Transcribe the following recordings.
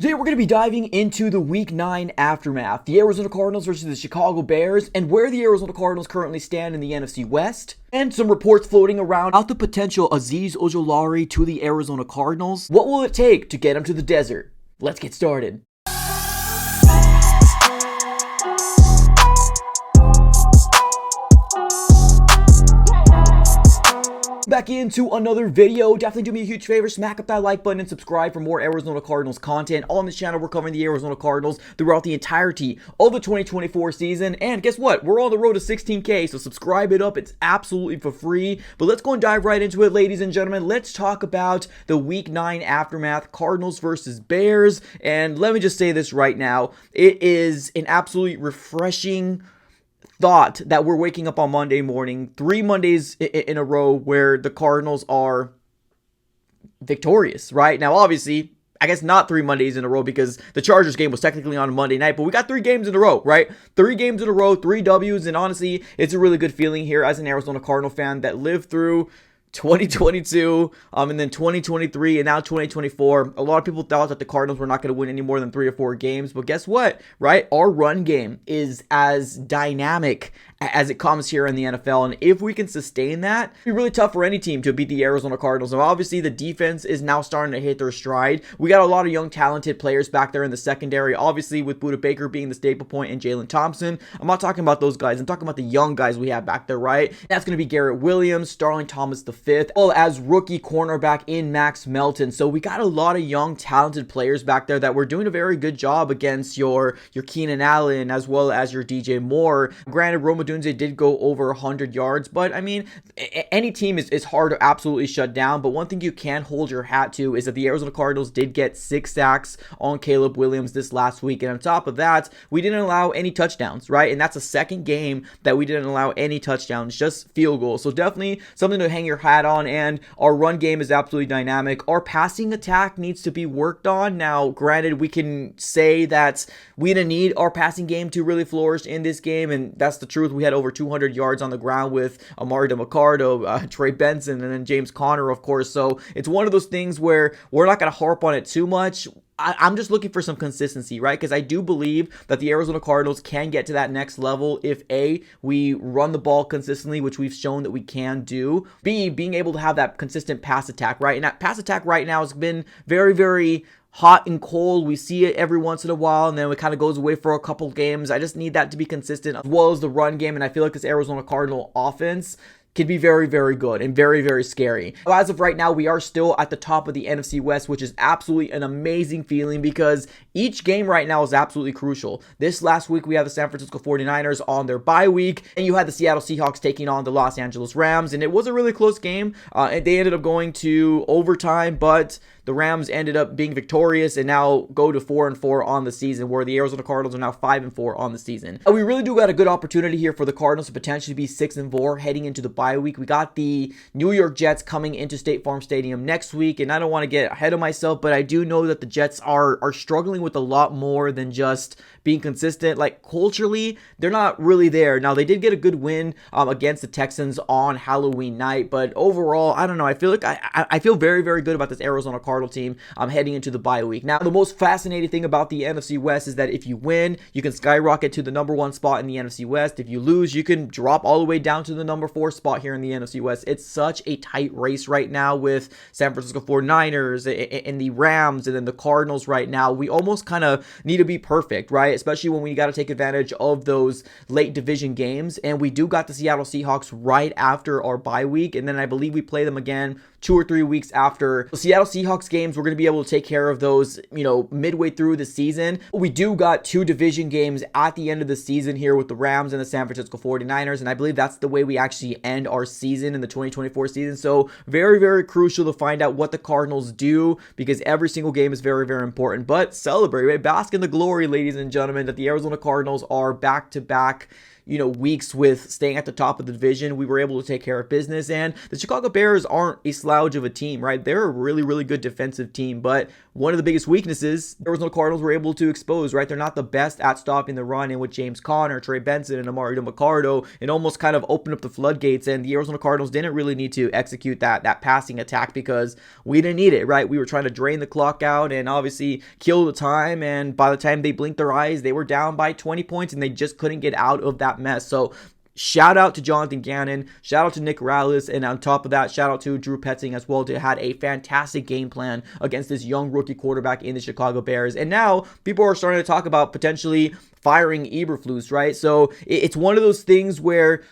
Today we're going to be diving into the Week 9 aftermath, the Arizona Cardinals versus the Chicago Bears, and where the Arizona Cardinals currently stand in the NFC West, and some reports floating around about the potential Azeez Ojulari to the Arizona Cardinals. What will it take to get him to the desert? Let's get started. Back into another video. Definitely do me a huge favor, smack up that like button and subscribe for more Arizona Cardinals content. On this channel, we're covering the Arizona Cardinals throughout the entirety of the 2024 season. And guess what? We're on the road to 16K, so subscribe it up. It's absolutely for free. But let's go and dive right into it, ladies and gentlemen. Let's talk about the Week 9 aftermath, Cardinals versus Bears. And let me just say this right now. It is an absolutely refreshing thought that we're waking up on Monday morning, 3 Mondays in a row where the Cardinals are victorious, right? Now, obviously, I guess not 3 Mondays in a row because the Chargers game was technically on a Monday night, but we got 3 games in a row, right? 3 games in a row, 3 W's, and honestly, it's a really good feeling here as an Arizona Cardinal fan that lived through 2022, and then 2023, and now 2024. A lot of people thought that the Cardinals were not going to win any more than 3 or 4 games, but guess what, right? Our run game is as dynamic as it comes here in the NFL, and if we can sustain that, it'd be really tough for any team to beat the Arizona Cardinals. And obviously, the defense is now starting to hit their stride. We got a lot of young, talented players back there in the secondary, obviously with Budda Baker being the staple point and Jalen Thompson. I'm not talking about those guys. I'm talking about the young guys we have back there, right? That's going to be Garrett Williams, Starling Thomas V, as well as rookie cornerback in Max Melton. So we got a lot of young, talented players back there that were doing a very good job against your Keenan Allen as well as your DJ Moore. Granted, Roma Dunze did go over 100 yards, but I mean, any team is hard to absolutely shut down. But one thing you can hold your hat to is that the Arizona Cardinals did get 6 sacks on Caleb Williams this last week. And on top of that, we didn't allow any touchdowns, right? And that's the second game that we didn't allow any touchdowns, just field goals. So definitely something to hang your hat on. And our run game is absolutely dynamic. Our passing attack needs to be worked on. Now, granted, we can say that we didn't need our passing game to really flourish in this game, and that's the truth. We had over 200 yards on the ground with Amari DeMarcado, Trey Benson, and then James Conner, of course. So it's one of those things where we're not going to harp on it too much. I'm just looking for some consistency, right? Because I do believe that the Arizona Cardinals can get to that next level if A, we run the ball consistently, which we've shown that we can do. B, being able to have that consistent pass attack, right? And that pass attack right now has been very, very hot and cold. We see it every once in a while, and then it kind of goes away for a couple games. I just need that to be consistent, as well as the run game, and I feel like this Arizona Cardinal offense can be very, very good and very, very scary. As of right now, we are still at the top of the NFC West, which is absolutely an amazing feeling because each game right now is absolutely crucial. This last week, we had the San Francisco 49ers on their bye week, and you had the Seattle Seahawks taking on the Los Angeles Rams, and it was a really close game, and they ended up going to overtime, but the Rams ended up being victorious and now go to 4-4 on the season, where the Arizona Cardinals are now 5-4 on the season. We really do got a good opportunity here for the Cardinals to potentially be 6-4 heading into the bye week. We got the New York Jets coming into State Farm Stadium next week, and I don't want to get ahead of myself, but I do know that the Jets are struggling with a lot more than just being consistent. Like, culturally, they're not really there. Now, they did get a good win against the Texans on Halloween night, but overall, I don't know. I feel like I feel very, very good about this Arizona Cardinal team heading into the bye week. Now, the most fascinating thing about the NFC West is that if you win, you can skyrocket to the number 1 spot in the NFC West. If you lose, you can drop all the way down to the number 4 spot here in the NFC West. It's such a tight race right now with San Francisco 49ers and the Rams and then the Cardinals right now. We almost kind of need to be perfect, right? Especially when we got to take advantage of those late division games. And we do got the Seattle Seahawks right after our bye week. And then I believe we play them again 2 or 3 weeks after the Seattle Seahawks games. We're going to be able to take care of those, midway through the season. We do got 2 division games at the end of the season here with the Rams and the San Francisco 49ers. And I believe that's the way we actually end our season in the 2024 season. So very, very crucial to find out what the Cardinals do, because every single game is very, very important. But celebrate, right? Bask in the glory, ladies and gentlemen, that the Arizona Cardinals are back-to-back weeks with staying at the top of the division, we were able to take care of business. And the Chicago Bears aren't a slouch of a team, right? They're a really, really good defensive team, but one of the biggest weaknesses the Arizona Cardinals were able to expose, right? They're not the best at stopping the run, and with James Conner, Trey Benson, and Amari DeMarcado, it almost kind of opened up the floodgates, and the Arizona Cardinals didn't really need to execute that passing attack because we didn't need it, right? We were trying to drain the clock out and obviously kill the time, and by the time they blinked their eyes, they were down by 20 points, and they just couldn't get out of that mess. So shout out to Jonathan Gannon, shout out to Nick Rallis, and on top of that, shout out to Drew Petzing as well, to had a fantastic game plan against this young rookie quarterback in the Chicago Bears. And now people are starting to talk about potentially firing Eberflus, right? So it's one of those things where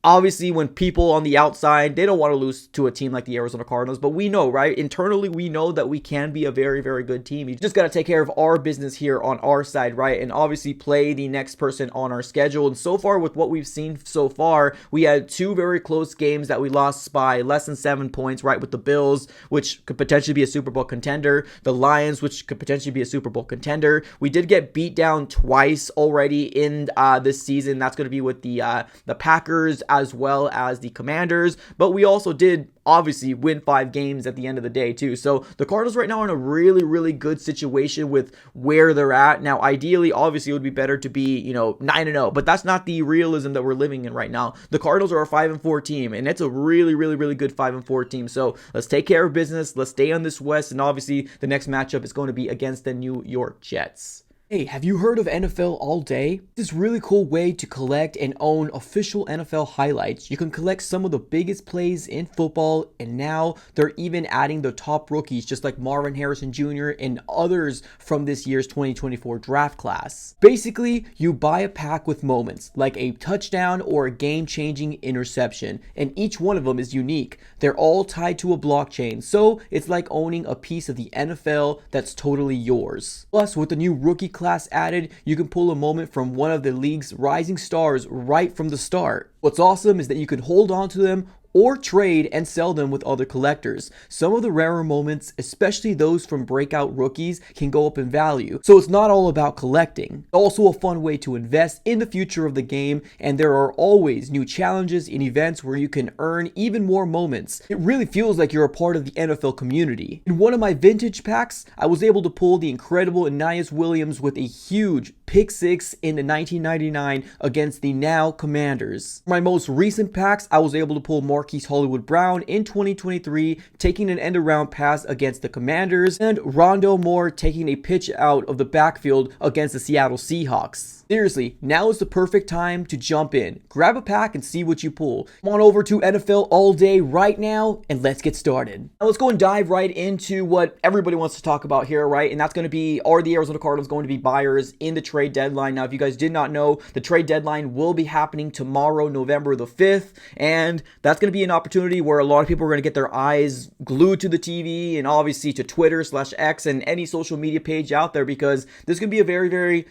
obviously, when people on the outside, they don't want to lose to a team like the Arizona Cardinals, but we know, right? Internally, we know that we can be a very, very good team. You just got to take care of our business here on our side, right? And obviously play the next person on our schedule. And so far, with what we've seen so far, we had two very close games that we lost by less than 7 points, right? With the Bills, which could potentially be a Super Bowl contender. The Lions, which could potentially be a Super Bowl contender. We did get beat down twice already in this season. That's going to be with the Packers as well as the Commanders, but we also did obviously win 5 games at the end of the day too. So the Cardinals right now are in a really, really good situation with where they're at. Now, ideally, obviously, it would be better to be, 9-0, but that's not the realism that we're living in right now. The Cardinals are a 5-4 team, and it's a really, really, really good 5-4 team. So let's take care of business. Let's stay on this West, and obviously the next matchup is going to be against the New York Jets. Hey, have you heard of NFL All Day? This really cool way to collect and own official NFL highlights. You can collect some of the biggest plays in football, and now they're even adding the top rookies just like Marvin Harrison Jr. and others from this year's 2024 draft class. Basically, you buy a pack with moments like a touchdown or a game-changing interception, and each one of them is unique. They're all tied to a blockchain, so it's like owning a piece of the NFL that's totally yours. Plus, with the new rookie class added, you can pull a moment from one of the league's rising stars right from the start. What's awesome is that you can hold on to them or trade and sell them with other collectors. Some of the rarer moments, especially those from breakout rookies, can go up in value. So it's not all about collecting. Also a fun way to invest in the future of the game, and there are always new challenges and events where you can earn even more moments. It really feels like you're a part of the NFL community. In one of my vintage packs, I was able to pull the incredible Aeneas Williams with a huge pick six in the 1999 against the now Commanders. For my most recent packs, I was able to pull Marquise Hollywood Brown in 2023, taking an end-around pass against the Commanders, and Rondale Moore taking a pitch out of the backfield against the Seattle Seahawks. Seriously, now is the perfect time to jump in. Grab a pack and see what you pull. Come on over to NFL All Day right now, and let's get started. Now let's go and dive right into what everybody wants to talk about here, right? And that's going to be, are the Arizona Cardinals going to be buyers in the trade deadline? Now, if you guys did not know, the trade deadline will be happening tomorrow, November the 5th, and that's going to be an opportunity where a lot of people are going to get their eyes glued to the TV and obviously to Twitter/X and any social media page out there, because this could be a very, very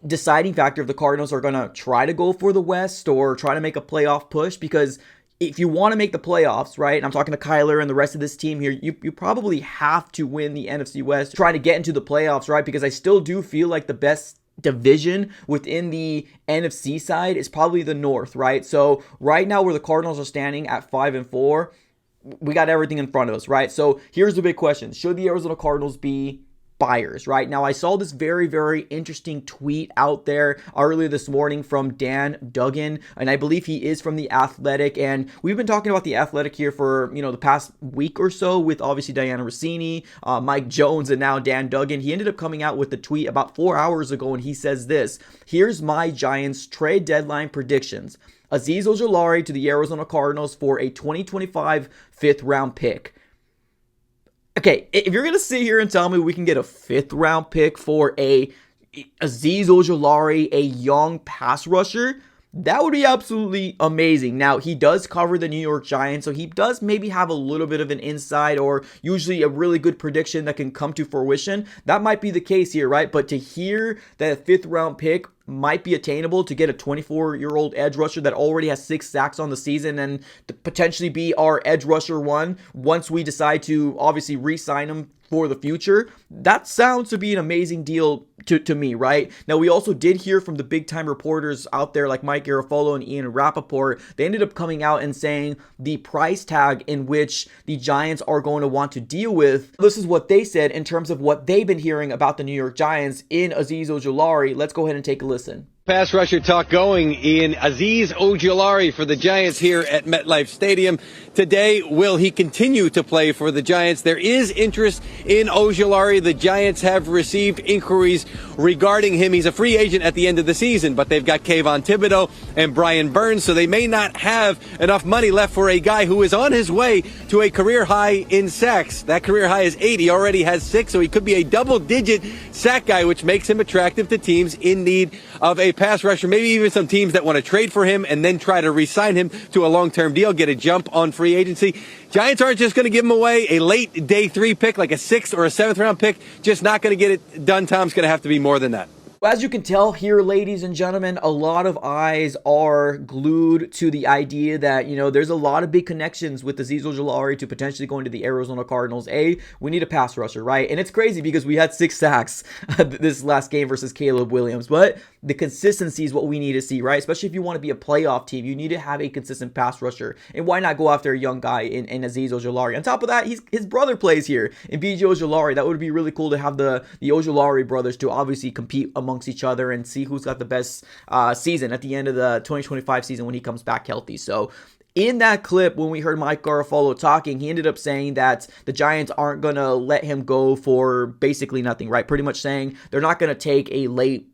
deciding factor if the Cardinals are going to try to go for the West or try to make a playoff push. Because if you want to make the playoffs, right, and I'm talking to Kyler and the rest of this team here, you probably have to win the NFC West, try to get into the playoffs, right? Because I still do feel like the best division within the NFC side is probably the North, right? So right now where the Cardinals are standing at 5-4, we got everything in front of us, right? So here's the big question. Should the Arizona Cardinals be buyers, right? Now, I saw this very, very interesting tweet out there earlier this morning from Dan Duggan, and I believe he is from The Athletic, and we've been talking about The Athletic here for, the past week or so with obviously Diana Rossini, Mike Jones, and now Dan Duggan. He ended up coming out with the tweet about 4 hours ago, and he says this: "Here's my Giants trade deadline predictions. Azeez Ojulari to the Arizona Cardinals for a 2025 5th-round pick." Okay, if you're going to sit here and tell me we can get a 5th-round pick for a Azeez Ojulari, a young pass rusher, that would be absolutely amazing. Now, he does cover the New York Giants, so he does maybe have a little bit of an insight or usually a really good prediction that can come to fruition. That might be the case here, right? But to hear that a 5th-round pick might be attainable to get a 24-year-old edge rusher that already has 6 sacks on the season and to potentially be our edge rusher one once we decide to obviously re-sign him for the future, that sounds to be an amazing deal to me, right? Now, we also did hear from the big-time reporters out there like Mike Garafolo and Ian Rappaport. They ended up coming out and saying the price tag in which the Giants are going to want to deal with. This is what they said in terms of what they've been hearing about the New York Giants in Azeez Ojulari. Let's go ahead and take a listen. Pass rusher talk going in Azeez Ojulari for the Giants here at MetLife Stadium. Today, will he continue to play for the Giants? There is interest in Ojulari. The Giants have received inquiries regarding him. He's a free agent at the end of the season, but they've got Kayvon Thibodeau and Brian Burns, so they may not have enough money left for a guy who is on his way to a career high in sacks. That career high is 8. He already has 6, so he could be a double-digit sack guy, which makes him attractive to teams in need of a pass rusher, maybe even some teams that want to trade for him and then try to re-sign him to a long-term deal, get a jump on free agency. Giants aren't just going to give him away a late day 3 pick, like a 6th or a 7th round pick. Just not going to get it done. Tom's going to have to be more than that. As you can tell here, ladies and gentlemen, a lot of eyes are glued to the idea that, there's a lot of big connections with Azeez Ojulari to potentially going to the Arizona Cardinals. We need a pass rusher, right? And it's crazy because we had 6 sacks this last game versus Caleb Williams, but the consistency is what we need to see, right? Especially if you want to be a playoff team, you need to have a consistent pass rusher. And why not go after a young guy in Azeez Ojulari? On top of that, his brother plays here in BBQ Ojulari. That would be really cool to have the Ojulari brothers to obviously compete amongst each other and see who's got the best season at the end of the 2025 season when he comes back healthy. So in that clip, when we heard Mike Garafolo talking, he ended up saying that the Giants aren't going to let him go for basically nothing, right? Pretty much saying they're not going to take a late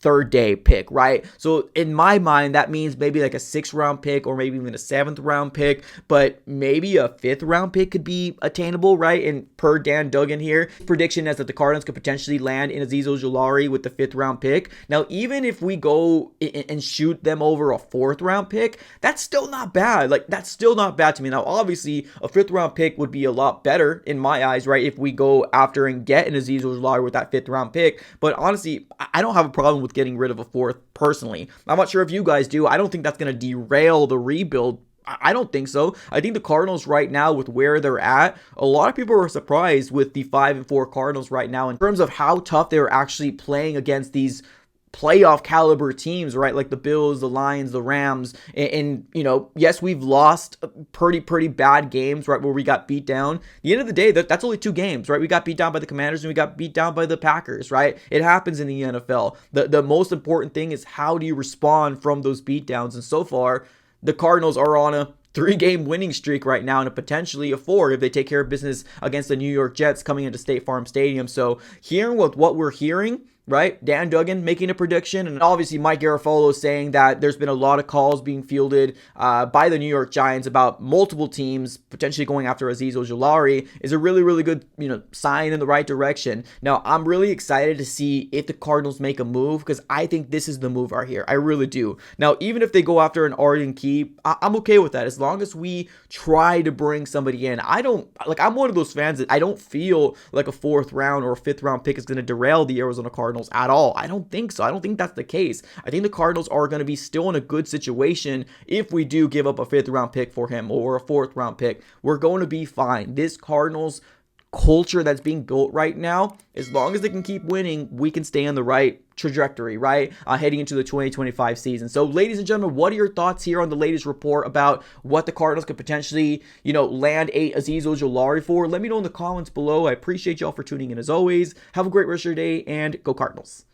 3rd day pick, right? So in my mind, that means maybe like a 6th round pick or maybe even a 7th round pick, but maybe a 5th round pick could be attainable, right? And per Dan Duggan here, prediction is that the Cardinals could potentially land in Azeez Ojulari with the 5th round pick. Now, even if we go and shoot them over a 4th round pick, that's still not bad. Like, that's still not bad to me. Now, obviously, a 5th round pick would be a lot better in my eyes, right? If we go after and get an Azeez Ojulari with that 5th round pick. But honestly, I don't have a problem with getting rid of a 4th personally. I'm not sure if you guys do. I don't think that's going to derail the rebuild. I don't think so. I think the Cardinals right now, with where they're at, a lot of people are surprised with the 5-4 Cardinals right now in terms of how tough they're actually playing against these playoff caliber teams, right? Like the Bills, the Lions, the Rams, and yes, we've lost pretty bad games, right, where we got beat down. At the end of the day, that's only 2 games, right? We got beat down by the Commanders and we got beat down by the Packers, right? It happens in the NFL. The most important thing is how do you respond from those beat downs? And so far, the Cardinals are on a 3-game winning streak right now and a potentially a 4 if they take care of business against the New York Jets coming into State Farm Stadium. So hearing what we're hearing, right? Dan Duggan making a prediction, and obviously Mike Garafolo saying that there's been a lot of calls being fielded by the New York Giants about multiple teams potentially going after Azeez Ojulari is a really good sign in the right direction. Now, I'm really excited to see if the Cardinals make a move because I think this is the move right here. I really do. Now, even if they go after an Arden Key, I'm okay with that as long as we try to bring somebody in. I'm one of those fans that I don't feel like a 4th round or a 5th round pick is going to derail the Arizona Cardinals at all. I don't think so. I don't think that's the case. I think the Cardinals are going to be still in a good situation if we do give up a 5th round pick for him or a 4th round pick. We're going to be fine. This Cardinals culture that's being built right now, as long as they can keep winning, we can stay on the right trajectory, right? Heading into the 2025 season. So, ladies and gentlemen, what are your thoughts here on the latest report about what the Cardinals could potentially, land a Azeez Ojulari for? Let me know in the comments below. I appreciate y'all for tuning in as always. Have a great rest of your day and go Cardinals.